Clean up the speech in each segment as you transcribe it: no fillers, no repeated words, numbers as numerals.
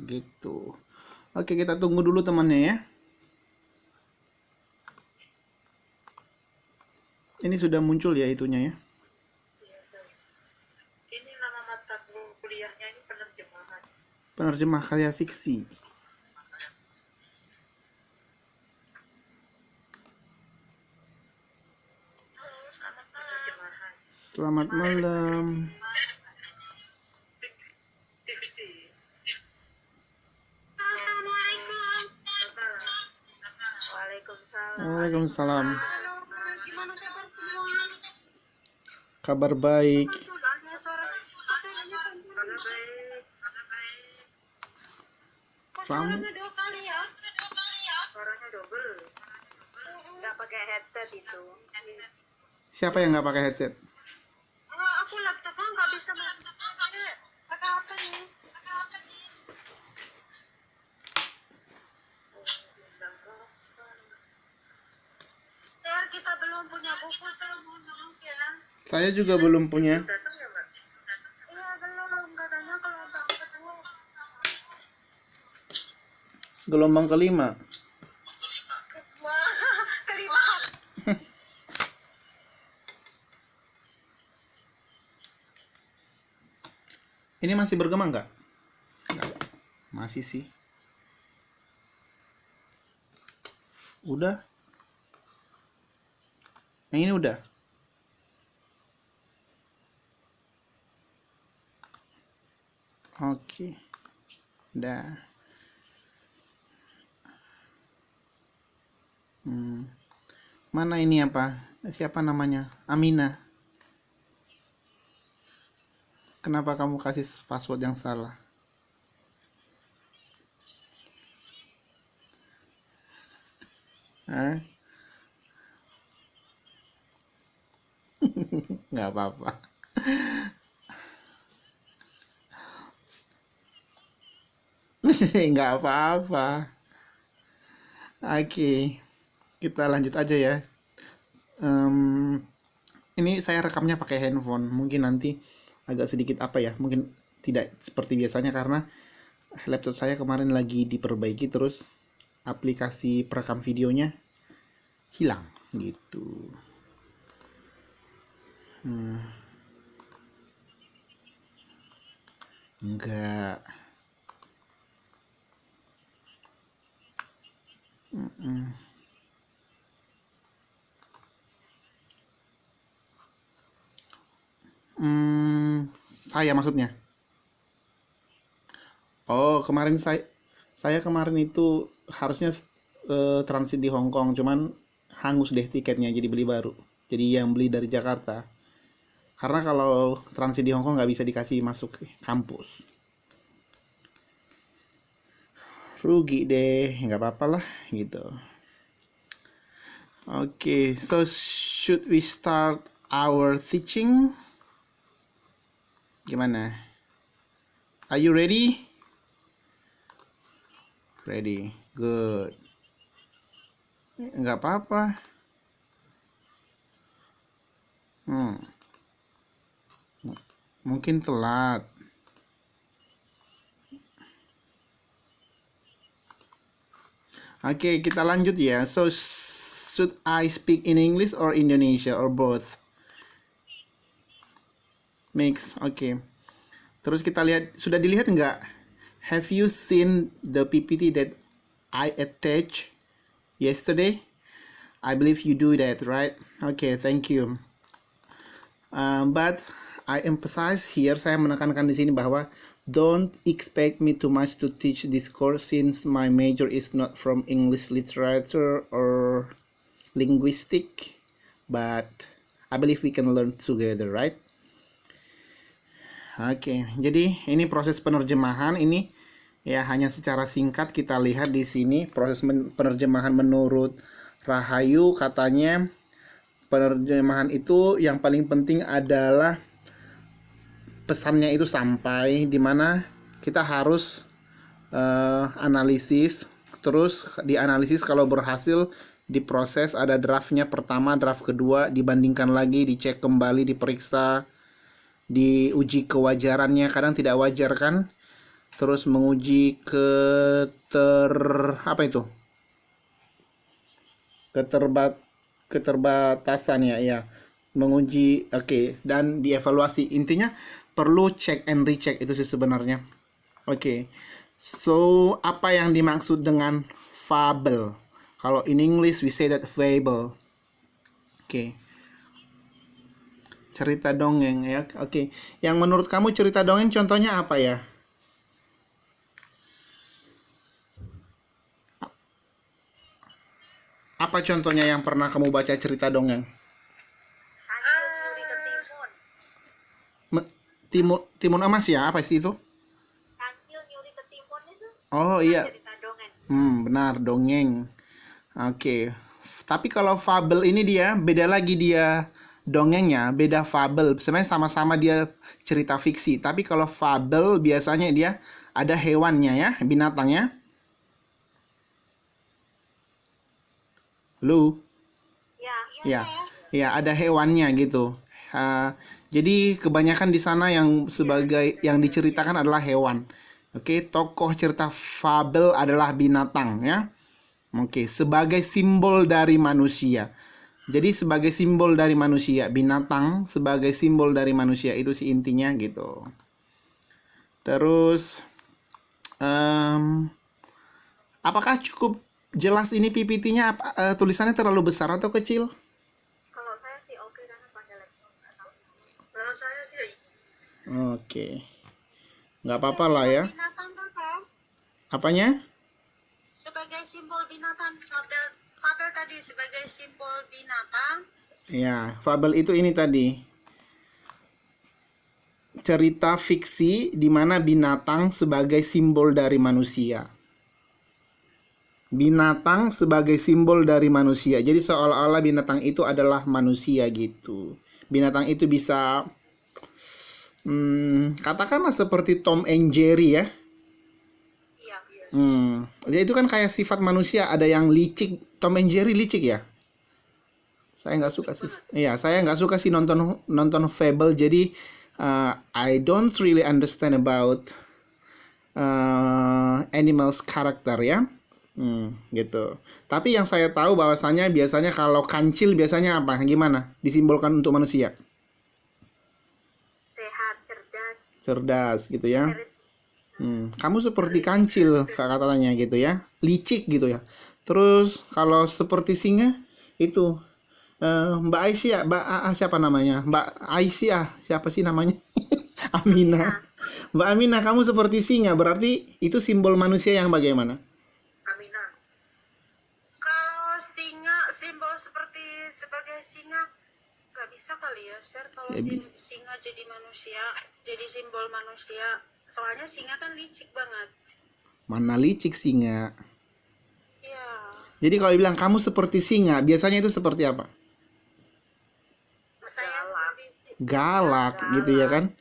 gitu. Oke, kita tunggu dulu temannya ya. Ini sudah muncul ya itunya ya. Ini nama mata kuliahnya ini penerjemahan. Penerjemah karya fiksi. Selamat malam. Waalaikumsalam. Gimana kabar semua? Kabar baik. Suaranya dua kali ya? Suaranya double. Nggak pakai headset itu. Siapa yang nggak pakai headset? Aku laptopnya nggak bisa pakai apa nih? Kita belum punya buku, saya mohon maaf ya. Saya juga belum punya. Datang ya, Mbak? Iya, belum. Katanya kalau datang kedua. Gelombang kelima. Wah, kelima. Ini masih bergema nggak? Nggak. Masih sih. Udah. Yang ini udah. Oke. Udah. Mana ini apa? Siapa namanya? Amina. Kenapa kamu kasih password yang salah? Hah? Nggak apa-apa. Nggak apa-apa. Oke, kita lanjut aja ya. Ini saya rekamnya pakai handphone. Mungkin nanti agak sedikit apa ya? Mungkin tidak seperti biasanya karena laptop saya kemarin lagi diperbaiki, terus aplikasi perekam videonya hilang gitu. Enggak. Saya maksudnya. Oh, kemarin saya kemarin itu harusnya transit di Hong Kong, cuman hangus deh tiketnya jadi beli baru. Jadi yang beli dari Jakarta. Karena kalau transit di Hong Kong nggak bisa dikasih masuk kampus. Rugi deh, nggak apa-apa lah gitu. Oke, so should we start our teaching? Gimana? Are you ready? Ready, good. Nggak apa-apa. Mungkin telat. Oke, kita lanjut ya. So, should I speak in English or Indonesia or both? Mix, oke. Terus kita lihat, sudah dilihat nggak? Have you seen the PPT that I attached yesterday? I believe you do that, right? Okay, thank you. But I emphasize here, saya menekankan di sini bahwa don't expect me too much to teach this course since my major is not from English literature or linguistic, but I believe we can learn together, right? Oke, jadi ini proses penerjemahan ini ya hanya secara singkat kita lihat di sini proses penerjemahan menurut Rahayu. Katanya penerjemahan itu yang paling penting adalah pesannya itu sampai, dimana kita harus analisis, terus dianalisis, kalau berhasil diproses, ada draftnya pertama, draft kedua, dibandingkan lagi, dicek kembali, diperiksa, diuji kewajarannya. Kadang tidak wajar kan, Terus menguji apa itu? Keterbatasan ya. Menguji, oke, dan dievaluasi. Intinya perlu check and recheck itu sih sebenarnya. Oke. So, apa yang dimaksud dengan fable? Kalau in English we say that fable. Oke. Cerita dongeng ya. Oke. Yang menurut kamu cerita dongeng contohnya apa ya? Apa contohnya yang pernah kamu baca cerita dongeng? Hancur nyuri ketimun. Timun emas ya? Apa sih itu? Hancur nyuri ketimun itu Oh iya. cerita dongeng. Benar, dongeng. Oke. Tapi kalau fabel ini dia beda lagi, dia dongengnya beda fabel. Sebenarnya sama-sama dia cerita fiksi. Tapi kalau fabel biasanya dia ada hewannya ya, binatangnya. Halo? Ya. Ya, ada hewannya gitu. Jadi kebanyakan di sana yang diceritakan adalah hewan. Oke, tokoh cerita fabel adalah binatang ya. Oke, sebagai simbol dari manusia. Jadi sebagai simbol dari manusia, binatang sebagai simbol dari manusia itu sih intinya gitu. Terus, apakah cukup jelas ini PPT-nya? Tulisannya terlalu besar atau kecil? Kalau saya sih oke karena pakai laptop. Kalau saya sih Oke, nggak apa-apa lah ya. binatang kan? Apanya? Sebagai simbol binatang. Fabel tadi sebagai simbol binatang. Ya, fabel itu ini tadi. Cerita fiksi di mana binatang sebagai simbol dari manusia. Binatang sebagai simbol dari manusia. Jadi seolah-olah binatang itu adalah manusia gitu. Binatang itu bisa katakanlah seperti Tom and Jerry ya. Iya. Jadi itu kan kayak sifat manusia. Ada yang licik. Tom and Jerry licik ya. Saya nggak suka sih. Iya, saya nggak suka sih nonton Fable. Jadi I don't really understand about animals karakter ya. Gitu. Tapi yang saya tahu bahwasanya biasanya kalau kancil biasanya apa? Gimana? Disimbolkan untuk manusia. Sehat, cerdas. Cerdas gitu ya. Kamu seperti kancil katanya gitu ya. Licik gitu ya. Terus kalau seperti singa itu Mbak Aisyah, siapa namanya? Mbak Aisyah, siapa sih namanya? Aminah. Mbak Aminah, kamu seperti singa, berarti itu simbol manusia yang bagaimana? Aminah. Kalau singa, simbol sebagai singa, nggak bisa kali ya, Sir. Kalau Nggak bisa. singa jadi manusia, jadi simbol manusia. Soalnya singa kan licik banget. Mana licik singa? Iya. Jadi kalau dibilang kamu seperti singa, biasanya itu seperti apa? Saya Galak gitu ya kan?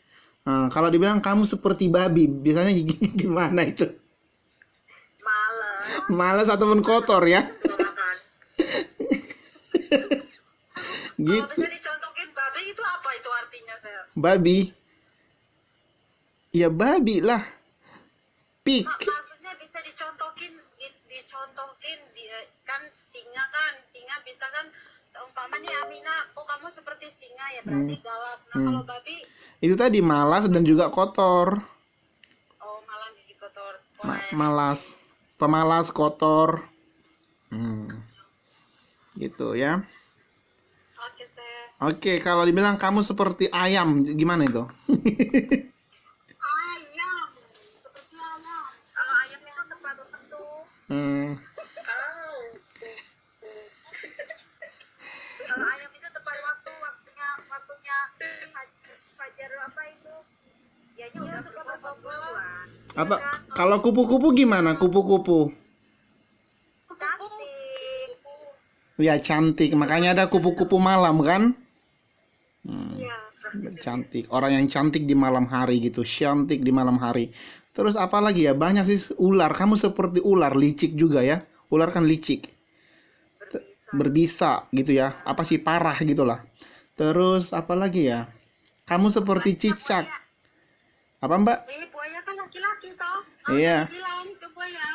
Kalau dibilang kamu seperti babi, biasanya gimana itu? males. Malas ataupun kotor ya? Makan. Kalau Gitu. bisa dicontohin babi itu apa itu artinya, Sir? Babi. Ya babi lah. Pig. Maksudnya bisa dicontohin dia kan singa bisa kan umpama nih Amina, oh kamu seperti singa ya berarti galak. Nah kalau babi, Itu tadi malas dan juga kotor. oh malam gigi kotor. Malas. Pemalas, kotor. Gitu ya. Oke Teh. Oke, kalau dibilang kamu seperti ayam, gimana itu? Ayam, seperti ayam. Kalau ayam itu tepat waktu. Kalau ayam itu tepat waktunya fajar apa itu? Dianya udah suka berbobolan. Atau kalau kupu-kupu gimana? Kupu-kupu. Cantik. Ya cantik, makanya ada kupu-kupu malam kan? Iya. Cantik, orang yang cantik di malam hari gitu, cantik di malam hari. Terus apa lagi ya? Banyak sih. Ular, kamu seperti ular, licik juga ya. Ular kan licik. Berbisa gitu ya. Apa sih, parah gitulah. Terus apa lagi ya? Kamu seperti cicak. Apa Mbak? Buaya kan laki laki-laki toh. Iya. Bilang itu buaya.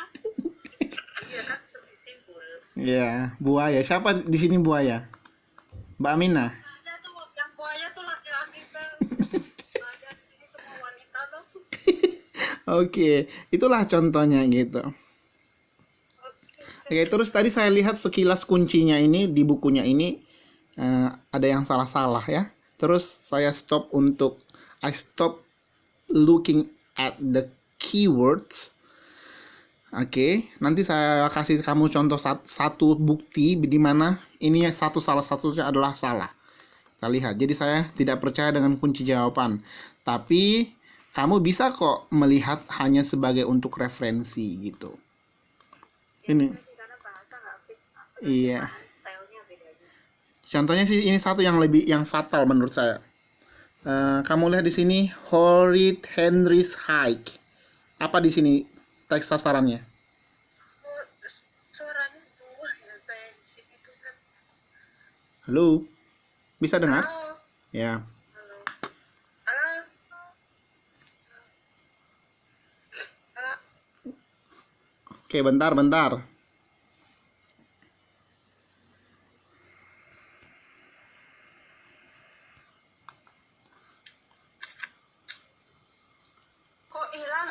Iya kan simpul. Iya, buaya. Siapa di sini buaya? Mbak Amina. Ada tuh yang buaya tuh laki-laki sel. Ada di sini semua wanita tuh. Oke, itulah contohnya gitu. Oke, terus tadi saya lihat sekilas kuncinya ini di bukunya ini ada yang salah-salah ya. Terus saya I stop looking at the keywords. Oke, nanti saya kasih kamu contoh satu bukti di mana ini salah satunya adalah salah. Kita lihat. Jadi saya tidak percaya dengan kunci jawaban. Tapi kamu bisa kok melihat hanya sebagai untuk referensi gitu. Ini. Karena bahasa nggak fix. Iya. Stylenya beda aja. Contohnya sih ini satu yang fatal menurut saya. Kamu lihat di sini Horrid Henry's Hike. Apa di sini teks sasarannya? Suaranya dua ya saya di sini tuh kan. Halo, bisa dengar? Halo. Ya. Halo. Halo. Halo. Oke, bentar. Kok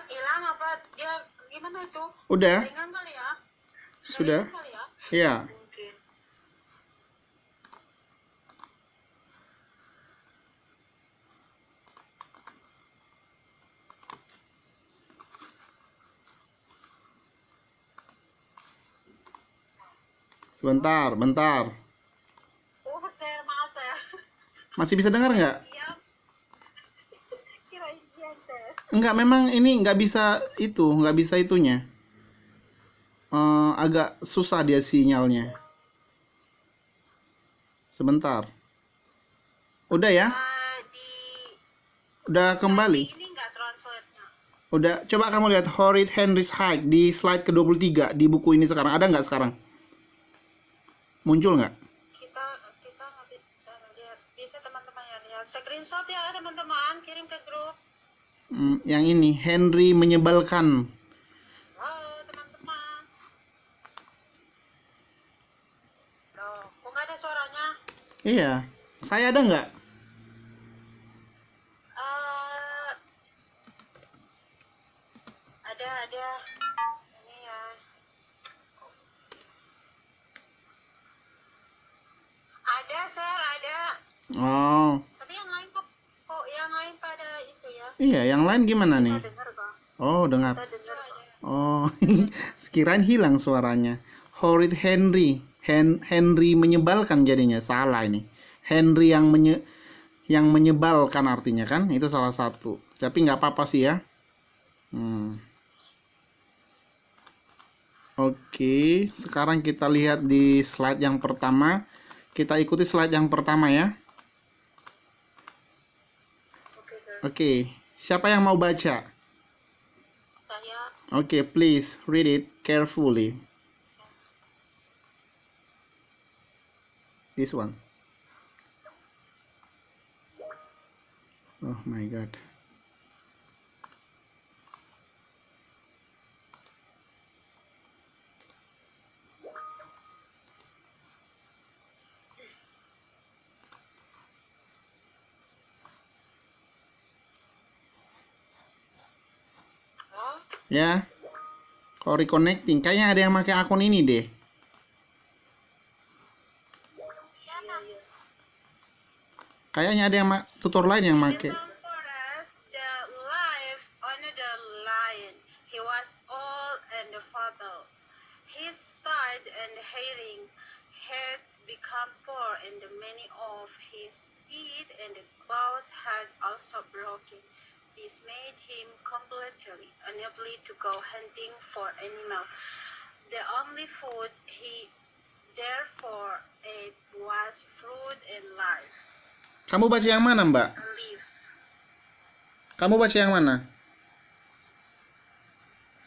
hilang apa dia gimana itu? Udah, Jaringan kali ya? sudah. Jaringan kali ya? Iya. Mungkin. Bentar. Oh, saya maaf saya. Masih bisa dengar nggak? Diam. Kirain diam saya. Enggak, memang ini nggak bisa itunya. Agak susah dia sinyalnya. Sebentar. Udah ya? Di Udah kembali? ini nggak translate-nya. Udah, coba kamu lihat Horrid Henry's Hike di slide ke-23 di buku ini sekarang. Ada nggak sekarang? Muncul nggak? Kita nggak bisa lihat. Bisa teman-teman ya lihat. Screenshot ya teman-teman. Kirim ke grup. Yang ini, Henry menyebalkan. Halo teman-teman. Loh, kok nggak ada suaranya? Iya. Saya ada nggak? Ada. Ini ya. Ada, Sir, ada. Oh. Tapi yang lain kok yang lain pada itu ya. Iya, yang lain gimana nih? Kita dengar, Bang. Oh, dengar. Kita dengar, Bang. Oh, sekirain hilang suaranya. Horrid Henry. Henry menyebalkan jadinya. Salah ini. Henry yang menyebalkan artinya kan. Itu salah satu. Tapi nggak apa-apa sih ya. Oke, sekarang kita lihat di slide yang pertama. Kita ikuti slide yang pertama ya. Oke, Sir. Oke, siapa yang mau baca? Saya Oke, please read it carefully. This one. Oh my god. Ya. Kalau reconnecting, kayaknya ada yang pakai akun ini deh. Kayaknya ada yang tutor lain yang pakai. the life under the lion. He was old and fatal. His sight and hearing had become poor, and many of his teeth and claws had also broken. This made him completely unable to go hunting for animals. The only food he therefore ate was fruit and life. Kamu baca yang mana, Mbak? A leaf. Kamu baca yang mana?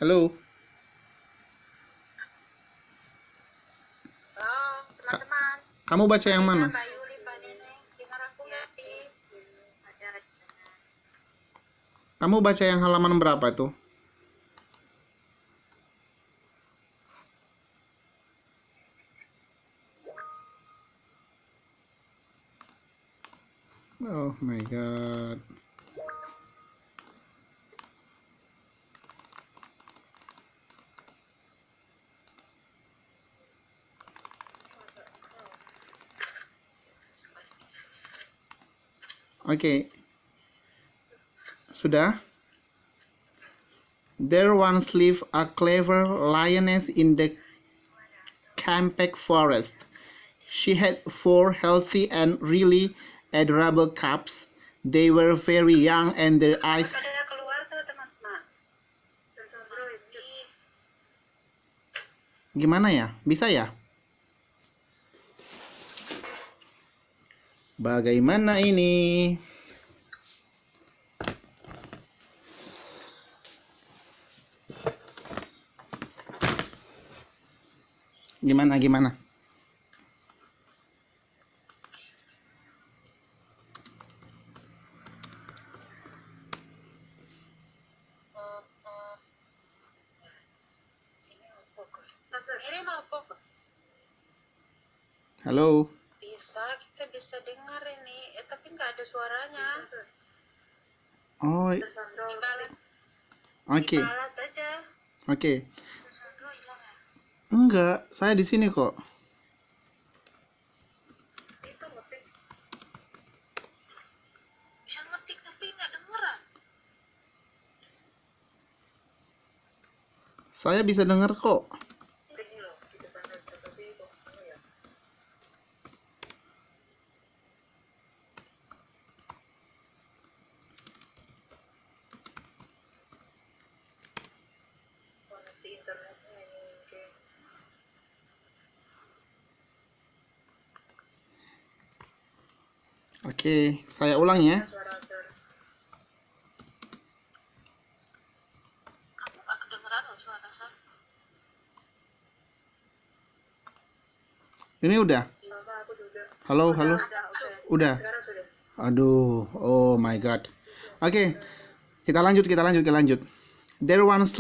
Halo? Halo, teman-teman. Kamu baca yang mana? Mbak Yuli, Mbak Neneng, dengar aku nggak? Ada. Kamu baca yang halaman berapa tuh? Oh my god. Oke. Sudah? There once lived a clever lioness in the Campeche forest. She had 4 healthy and really adorable cubs. They were very young and their eyes... Pada keluar tuh teman-teman. Gimana ya? Bisa ya? Bagaimana ini? Gimana? Ini mau pokok. Halo? Kita bisa dengar ini, tapi nggak ada suaranya. Oh, Dibalas, oke. dibalas aja. Oke. Enggak, saya di sini kok. Itu ngetik. Bisa ngetik tapi nggak dengeran. Saya bisa dengar kok. Ini loh, di depan tapi kok ya. Koneksi internetnya ini mungkin. Oke, saya ulang ya. Suara kamu nggak kedengeran loh suara Sar. Ini udah. Aku juga. Halo. Udah. Sekarang sudah. Aduh, oh my god. Oke, kita lanjut. There once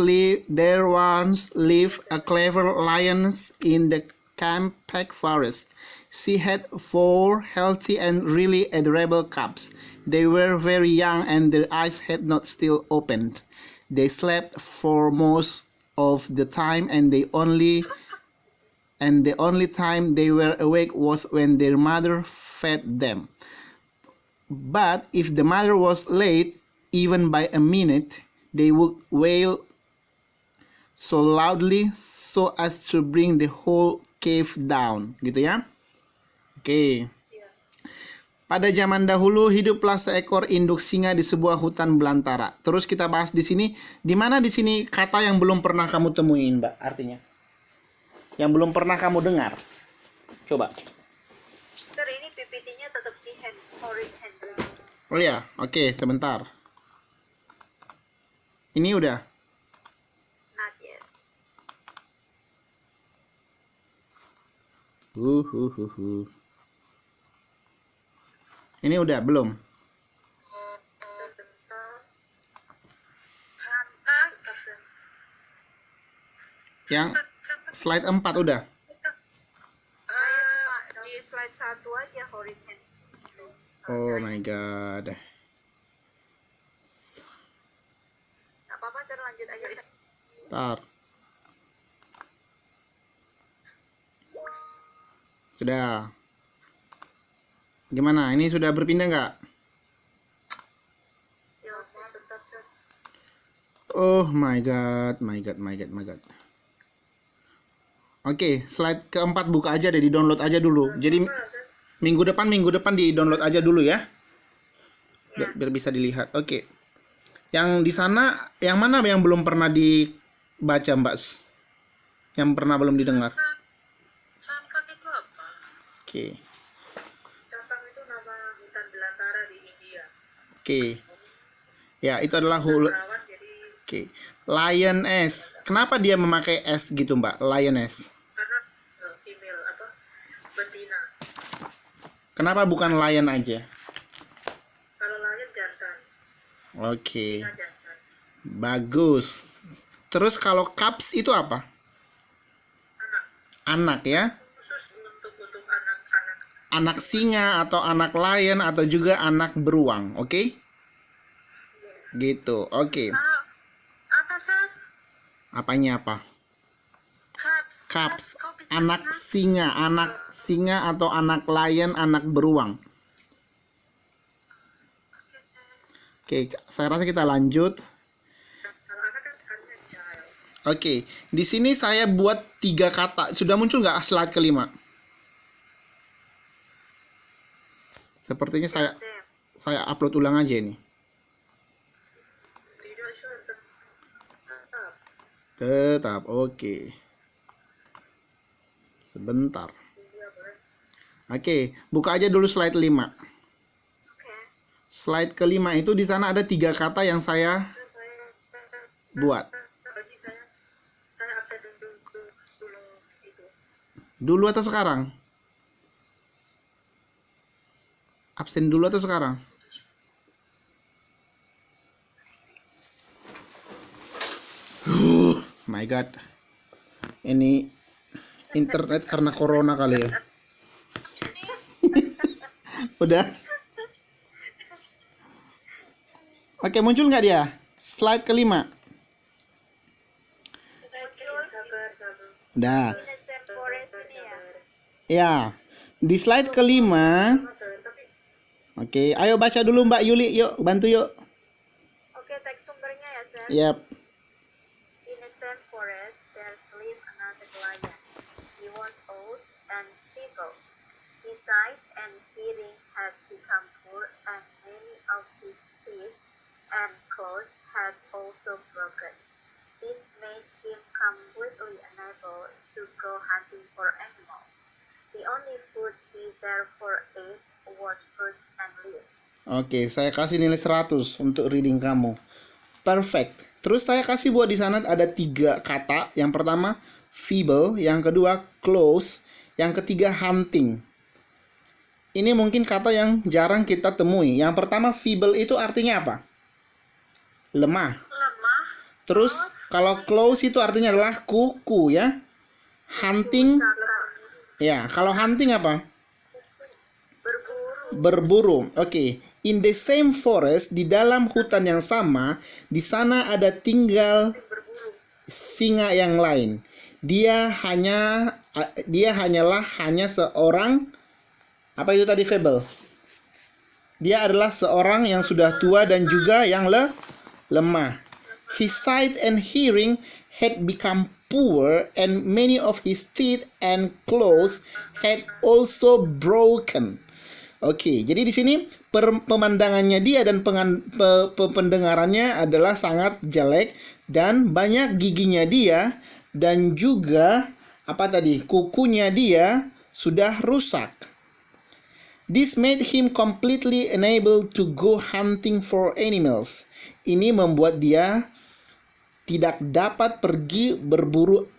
lived a clever lioness in the Campeche forest. She had 4 healthy and really adorable cubs. They were very young and their eyes had not still opened. They slept for most of the time and the only time they were awake was when their mother fed them. But if the mother was late, even by a minute, they would wail so loudly so as to bring the whole cave down. Gitu ya. Oke. Pada zaman dahulu hiduplah seekor induk singa di sebuah hutan belantara. Terus kita bahas di sini, di mana di sini kata yang belum pernah kamu temuin, Mbak, artinya? Yang belum pernah kamu dengar. Coba. Sir, ini PPT-nya tetap si Horace Henry. Oh ya, oke, sebentar. Ini udah. Not yet. Ini udah belum? Yang slide 4 udah. Di slide 1 aja Horace Henry. Oh my god. Gak apa-apa, Sir, lanjut aja. Ntar. Sudah. Gimana? Ini sudah berpindah nggak? Still, tetap, Sir. Oh my god. Oke, slide keempat buka aja deh, di download aja dulu. Jadi minggu depan di download aja dulu ya. Biar bisa dilihat. Oke. Yang di sana yang mana yang belum pernah dibaca, Mbak? Yang pernah belum didengar? Campak itu apa? Oke. Campak itu nama hutan belantara di India. Oke. Ya, itu adalah hulu. Perawat jadi Oke. Lioness. Kenapa dia memakai S gitu, Mbak? Lioness. karena female apa? Betina. Kenapa bukan lion aja? Kalau lion jantan, Oke. betina jantan. Bagus. Terus kalau cubs itu apa? Anak Anak ya. khusus untuk anak-anak. anak singa atau anak lion atau juga anak beruang, oke? Gitu, oke. Apa sir? Apanya apa? Cubs, anak singa atau anak lion, anak beruang. Oke, saya rasa kita lanjut. Oke, di sini saya buat 3 kata. Sudah muncul nggak slide kelima? Sepertinya saya upload ulang aja ini. Tetap, oke. Sebentar. Oke, buka aja dulu slide 5. Slide kelima itu di sana ada 3 kata yang saya buat. Dulu atau sekarang? Absen dulu atau sekarang? My God. Ini internet karena corona kali ya. Udah. Oke, muncul nggak dia? Slide kelima. Udah. Ya. Di slide kelima. Oke, ayo baca dulu Mbak Yuli, yuk bantu yuk. Oke, teks sumbernya ya, Sir. Yap. In a same forest, there lived another lion. He was old and feeble. His sight and hearing had become poor, and many of his teeth and claws had also broken. This made him completely unable to go hunting for animals. The only food he therefore ate was fruit and leaves. Oke, saya kasih nilai 100 untuk reading kamu. Perfect. Terus saya kasih buat di sana ada 3 kata. Yang pertama feeble, yang kedua close, yang ketiga hunting. Ini mungkin kata yang jarang kita temui. Yang pertama feeble itu artinya apa? Lemah. Lemah, Terus kalau close itu artinya adalah kuku ya. Hunting, ya. Kalau hunting apa? Berburu. Oke. In the same forest, di dalam hutan yang sama, di sana ada tinggal singa yang lain. Dia hanyalah seorang, apa itu tadi feeble? Dia adalah seorang yang sudah tua dan juga yang lemah. His sight and hearing had become poor, and many of his teeth and claws had also broken. Oke, jadi di sini pemandangannya dia dan pendengarannya adalah sangat jelek dan banyak giginya dia dan juga apa tadi? Kukunya dia sudah rusak. This made him completely unable to go hunting for animals. Ini membuat dia tidak dapat pergi berburu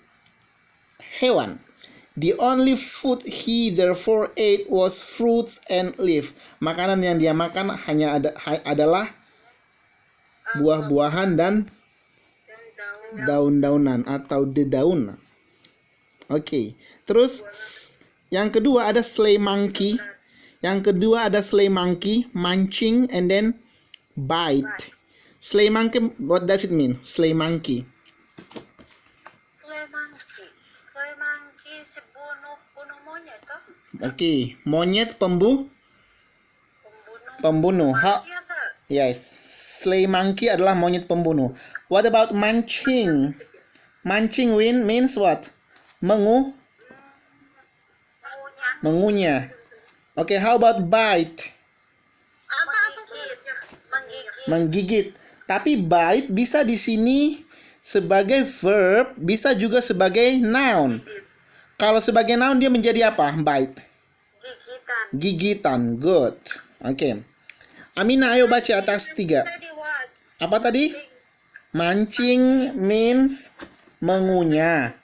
hewan. The only food he therefore ate was fruits and leaf. Makanan yang dia makan hanya adalah buah-buahan dan daun-daunan atau dedaunan. Oke. Terus yang kedua ada slay monkey. Yang kedua ada slay monkey, munching and then bite. Slay monkey, what does it mean? Slay monkey. Slay monkey si bunuh monyet toh? Oke, monyet pembunuh. Iya, Sir. Yes, slay monkey adalah monyet pembunuh. What about munching? Munching means what? Mengunyah. Oke, how about bite? Apa sih? Menggigit. Tapi bite bisa di sini sebagai verb, bisa juga sebagai noun. Kalau sebagai noun dia menjadi apa? Bite. Gigitan. Good. Oke. Amina, ayo baca atas 3. Tadi what? Apa tadi? Mancing means mengunyah.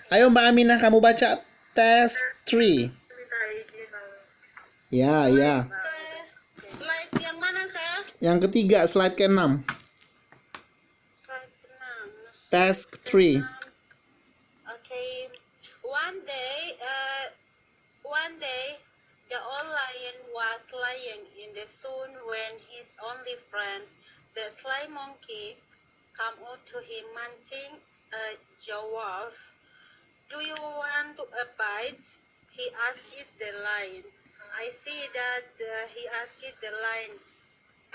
Ayo Mbak Aminah, kamu baca test 3. Ya. Slide yang mana, Sir? Yang ketiga, slide ke-6. Slide 6. Task 3. Okay. One day, lying in the sun when his only friend, the sly monkey, come out to him munching a giraffe. Do you want to bite? He asked the lion. I see that he asked the lion.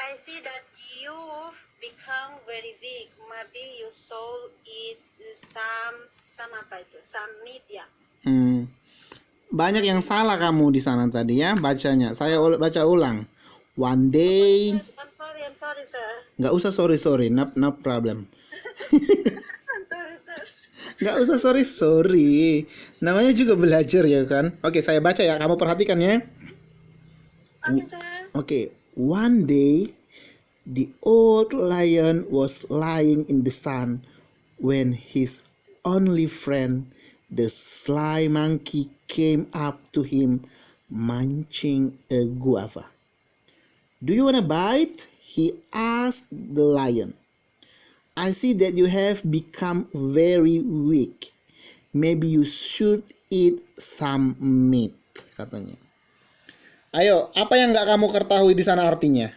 I see that you've become very big. Maybe you should eat some apa itu? Some meat ya. Banyak yang salah kamu di sana tadi ya bacanya. Saya baca ulang. One day. I'm sorry, sir. Nggak usah sorry. No problem. I'm sorry, sir. Nggak usah sorry. Namanya juga belajar ya kan. Oke, saya baca ya. Kamu perhatikan ya. Oke, sir. Okay, one day the old lion was lying in the sun when his only friend, the sly monkey, came up to him munching a guava. Do you want a bite? He asked the lion. I see that you have become very weak. Maybe you should eat some meat, katanya. Ayo, apa yang nggak kamu ketahui di sana artinya?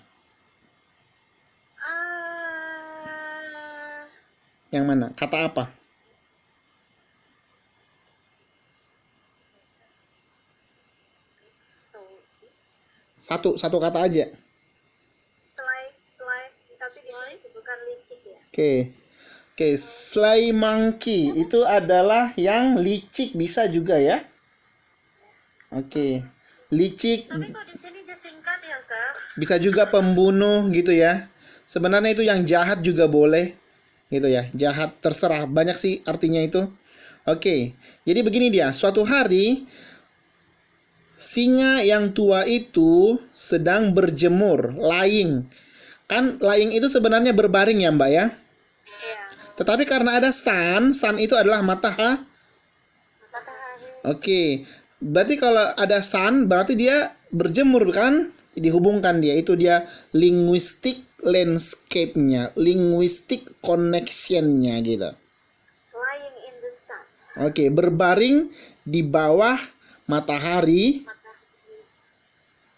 Yang mana? Kata apa? Satu kata aja. Tapi itu bukan licik ya. Oke, sly monkey itu adalah yang licik bisa juga ya. Oke. Licik. Tapi kok di sini dia singkat ya, sir? Bisa juga pembunuh gitu ya. Sebenarnya itu yang jahat juga boleh gitu ya. Jahat terserah, banyak sih artinya itu. Oke. Jadi begini dia, suatu hari singa yang tua itu sedang berjemur, lying. Kan lying itu sebenarnya berbaring ya, Mbak ya. Iya. Tetapi karena ada sun itu adalah matahari. Oke. Berarti kalau ada sun berarti dia berjemur kan? Dihubungkan dia. Itu dia linguistic landscape-nya, linguistic connection-nya gitu. Lying in the sun. Oke, berbaring di bawah matahari.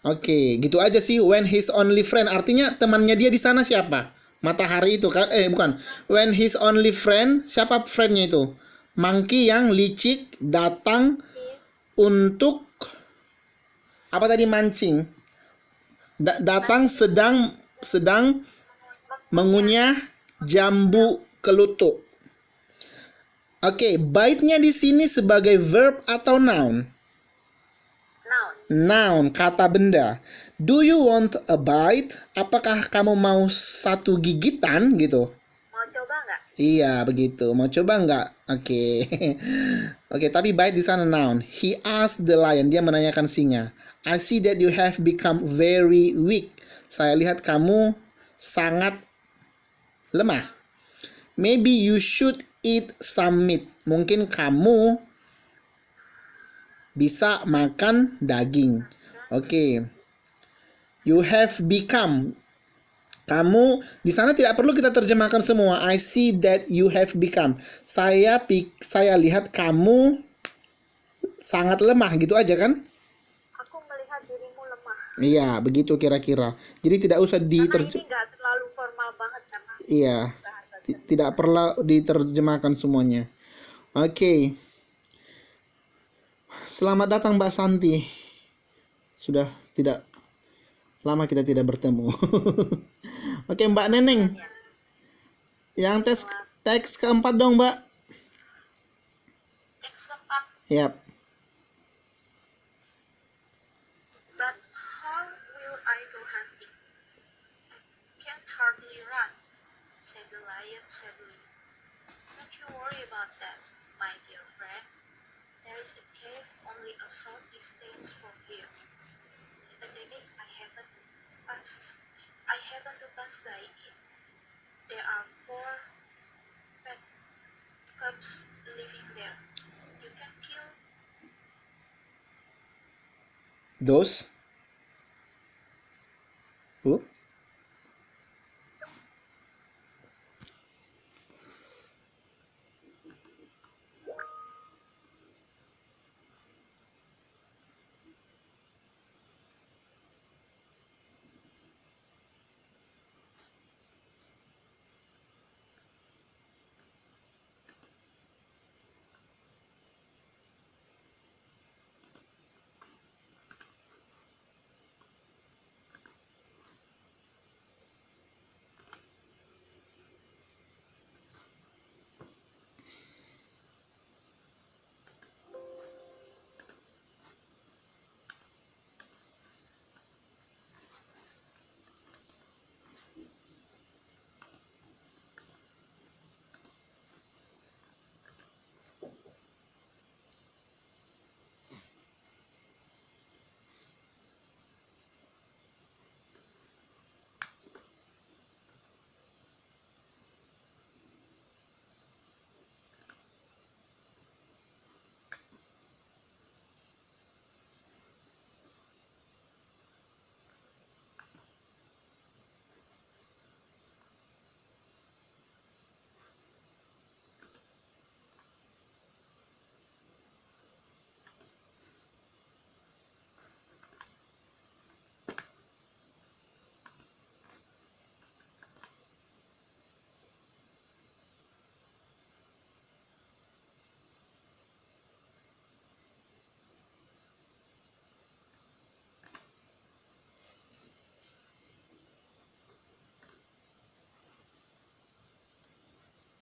Oke, gitu aja sih. When his only friend, artinya temannya dia di sana siapa? Matahari itu kan? Bukan. When his only friend, siapa friendnya itu? Monkey yang licik datang untuk apa tadi, mancing. Datang sedang mengunyah jambu kelutuk. Oke, bite-nya di sini sebagai verb atau noun? Noun, kata benda. Do you want a bite? Apakah kamu mau satu gigitan gitu? Mau coba nggak? Iya, begitu. Mau coba nggak? Oke. Oke, tapi bite di sana noun. He asked the lion. Dia menanyakan singa. I see that you have become very weak. Saya lihat kamu sangat lemah. Maybe you should eat some meat. Mungkin kamu bisa makan daging. Oke. You have become. Kamu di sana tidak perlu kita terjemahkan semua. I see that you have become. Saya lihat kamu sangat lemah, gitu aja kan? Aku melihat dirimu lemah. Iya, begitu kira-kira. Jadi tidak usah Karena ini nggak terlalu formal banget karena. Iya. Tidak perlu diterjemahkan semuanya. Oke. Selamat datang Mbak Santi. Sudah tidak lama kita tidak bertemu. Oke, Mbak Neneng. Yang teks keempat dong, Mbak. Teks keempat. Yap. But how will I go hunting? Can't hardly run, said the lion sadly. Don't you worry about that, my dear friend. There is a cave only a short distance from here. Yesterday I happened to pass by it. There are 4 pet cubs living there. You can kill Those who?